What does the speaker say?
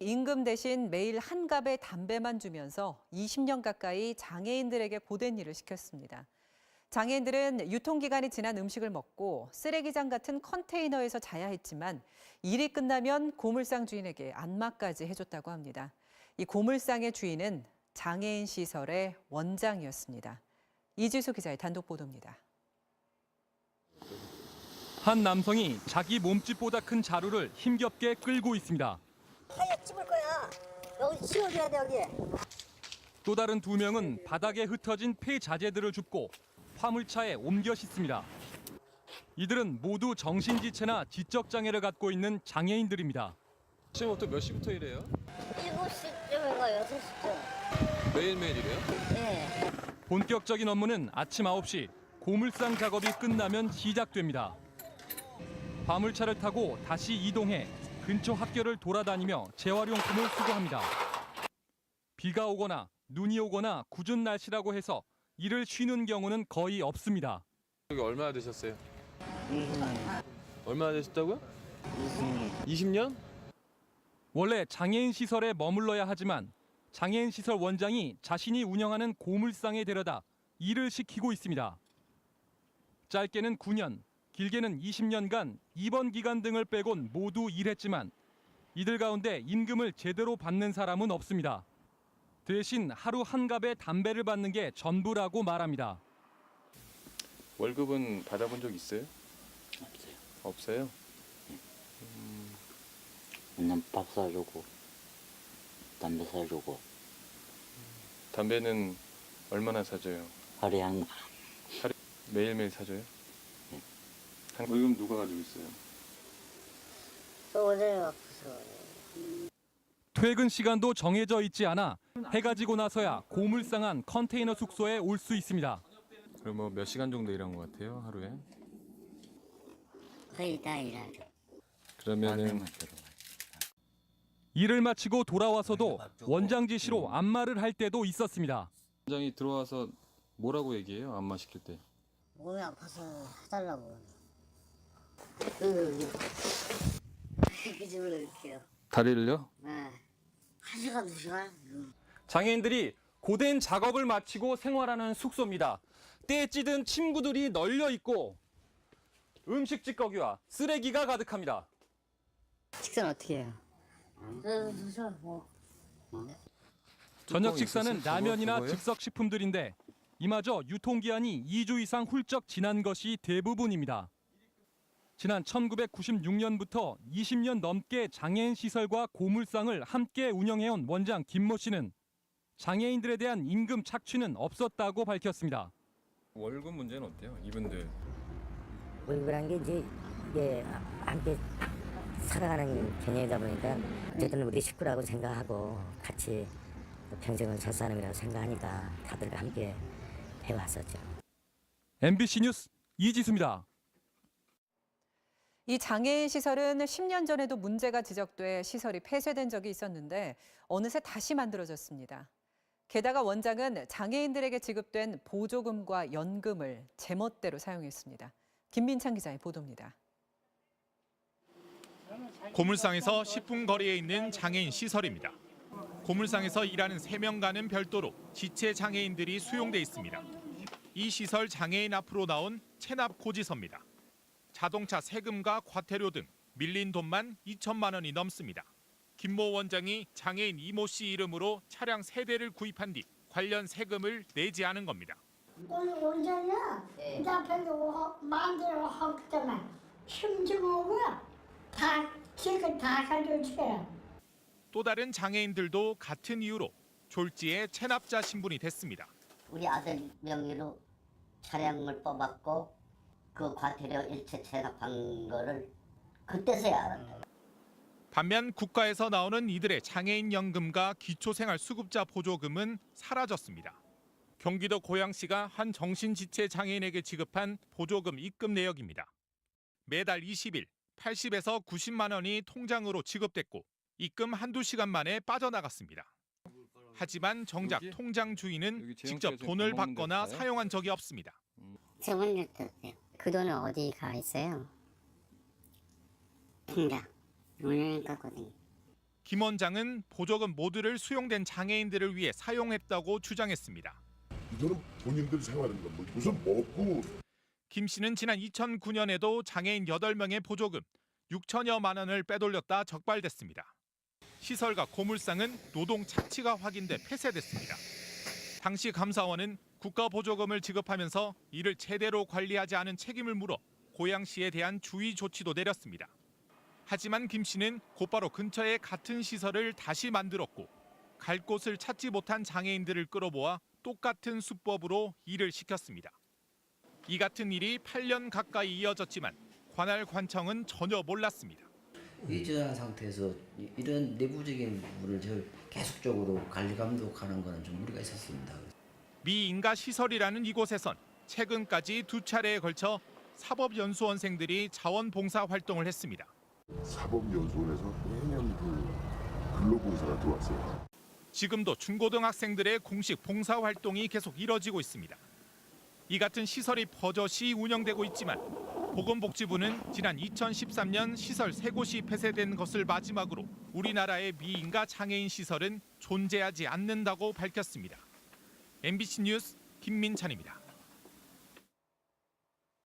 임금 대신 매일 한 갑의 담배만 주면서 20년 가까이 장애인들에게 고된 일을 시켰습니다. 장애인들은 유통기간이 지난 음식을 먹고 쓰레기장 같은 컨테이너에서 자야 했지만 일이 끝나면 고물상 주인에게 안마까지 해줬다고 합니다. 이 고물상의 주인은 장애인 시설의 원장이었습니다. 이지수 기자의 단독 보도입니다. 한 남성이 자기 몸집보다 큰 자루를 힘겹게 끌고 있습니다. 하얗 집을 거야. 여기 치워줘야 돼, 여기. 또 다른 두 명은 바닥에 흩어진 폐자재들을 줍고 화물차에 옮겨 싣습니다. 이들은 모두 정신지체나 지적장애를 갖고 있는 장애인들입니다. 아침부터 몇 시부터 일해요? 7시쯤인가 6시쯤. 매일매일 일해요? 네. 본격적인 업무는 아침 9시 고물상 작업이 끝나면 시작됩니다. 화물차를 타고 다시 이동해 근처 학교를 돌아다니며 재활용품을 수거합니다. 비가 오거나 눈이 오거나 궂은 날씨라고 해서 일을 쉬는 경우는 거의 없습니다. 여기 얼마나 되셨어요? 20년. 얼마나 되셨다고요? 20년? 원래 장애인 시설에 머물러야 하지만 장애인 시설 원장이 자신이 운영하는 고물상에 데려다 일을 시키고 있습니다. 짧게는 9년, 길게는 20년간 입원 기간 등을 빼곤 모두 일했지만 이들 가운데 임금을 제대로 받는 사람은 없습니다. 대신 하루 한 갑의 담배를 받는 게 전부라고 말합니다. 월급은 받아본 적 있어요? 없어요. 없어요? 그냥 밥 사주고 담배 사주고 담배는 얼마나 사줘요? 하루에 한 매일매일 사줘요? 네. 월급 누가 가지고 있어요? 저 원장님 아파서. 퇴근 시간도 정해져 있지 않아 해가 지고 나서야 고물상한 컨테이너 숙소에 올 수 있습니다. 그럼 뭐 몇 시간 정도 일한 것 같아요, 하루에? 거의 다 일하죠. 그러면은 일을 마치고 돌아와서도 원장 지시로 안마를 할 때도 있었습니다. 원장이 들어와서 뭐라고 얘기해요? 안마 시킬 때? 몸이 아파서 해달라고. 그 집을 이렇게요. 다리를요? 네. 1시간, 2시간? 장애인들이 고된 작업을 마치고 생활하는 숙소입니다. 때에 찌든 침구들이 널려 있고 음식 찌꺼기와 쓰레기가 가득합니다. 식사는 어떻게 해요? 뭐. 저녁 식사는 있었어요? 라면이나 그거예요? 즉석식품들인데 이마저 유통기한이 2주 이상 훌쩍 지난 것이 대부분입니다. 지난 1996년부터 20년 넘게 장애인 시설과 고물상을 함께 운영해온 원장 김모 씨는 장애인들에 대한 임금 착취는 없었다고 밝혔습니다. 월급 문제는 어때요? 이분들 월급이라는 게 이제 이게 함께 살아가는 개념이다 보니까 어쨌든 우리 식구라고 생각하고 같이 평생을 살 사람이라고 생각하니까 다들 함께 해왔었죠. MBC 뉴스 이지수입니다. 이 장애인 시설은 10년 전에도 문제가 지적돼 시설이 폐쇄된 적이 있었는데 어느새 다시 만들어졌습니다. 게다가 원장은 장애인들에게 지급된 보조금과 연금을 제멋대로 사용했습니다. 김민창 기자의 보도입니다. 고물상에서 10분 거리에 있는 장애인 시설입니다. 고물상에서 일하는 3명과는 별도로 지체 장애인들이 수용돼 있습니다. 이 시설 장애인 앞으로 나온 체납 고지서입니다. 자동차 세금과 과태료 등 밀린 돈만 2천만 원이 넘습니다. 김모 원장이 장애인 이모 씨 이름으로 차량 3대를 구입한 뒤 관련 세금을 내지 않은 겁니다. 오늘 원장이야. 네. 내 앞에서 마음대로 하기 때문에 심증하고 다 지금 다 가져주세요. 또 다른 장애인들도 같은 이유로 졸지에 체납자 신분이 됐습니다. 우리 아들 명의로 차량을 뽑았고 그 과태료 일체 체납한 거를 그때서야 알았다. 반면 국가에서 나오는 이들의 장애인 연금과 기초생활수급자 보조금은 사라졌습니다. 경기도 고양시가 한 정신지체 장애인에게 지급한 보조금 입금 내역입니다. 매달 20일 80에서 90만 원이 통장으로 지급됐고 입금 한두 시간 만에 빠져나갔습니다. 하지만 정작 통장 주인은 직접 돈을 받거나 사용한 적이 없습니다. 저번에 그 돈은 어디 가 있어요? 통장. 오늘 깠거든요. 김 원장은 보조금 모두를 수용된 장애인들을 위해 사용했다고 주장했습니다. 이거는 본인들 생활인 건 무슨 먹고. 김 씨는 지난 2009년에도 장애인 8명의 보조금 6천여만 원을 빼돌렸다 적발됐습니다. 시설과 고물상은 노동 착취가 확인돼 폐쇄됐습니다. 당시 감사원은 국가 보조금을 지급하면서 이를 제대로 관리하지 않은 책임을 물어 고양시에 대한 주의 조치도 내렸습니다. 하지만 김 씨는 곧바로 근처에 같은 시설을 다시 만들었고 갈 곳을 찾지 못한 장애인들을 끌어모아 똑같은 수법으로 일을 시켰습니다. 이 같은 일이 8년 가까이 이어졌지만 관할 관청은 전혀 몰랐습니다. 위조한 상태에서 이런 내부적인 부분을 계속적으로 관리 감독하는 것은 좀 무리가 있었습니다. 미인가 시설이라는 이곳에선 최근까지 2차례에 걸쳐 사법연수원생들이 자원봉사 활동을 했습니다. 사법연수원에서 매년 근로봉사가 들어왔어요. 지금도 중고등학생들의 공식 봉사 활동이 계속 이뤄지고 있습니다. 이 같은 시설이 버젓이 운영되고 있지만 보건복지부는 지난 2013년 시설 3곳이 폐쇄된 것을 마지막으로 우리나라의 미인가 장애인 시설은 존재하지 않는다고 밝혔습니다. MBC 뉴스 김민찬입니다.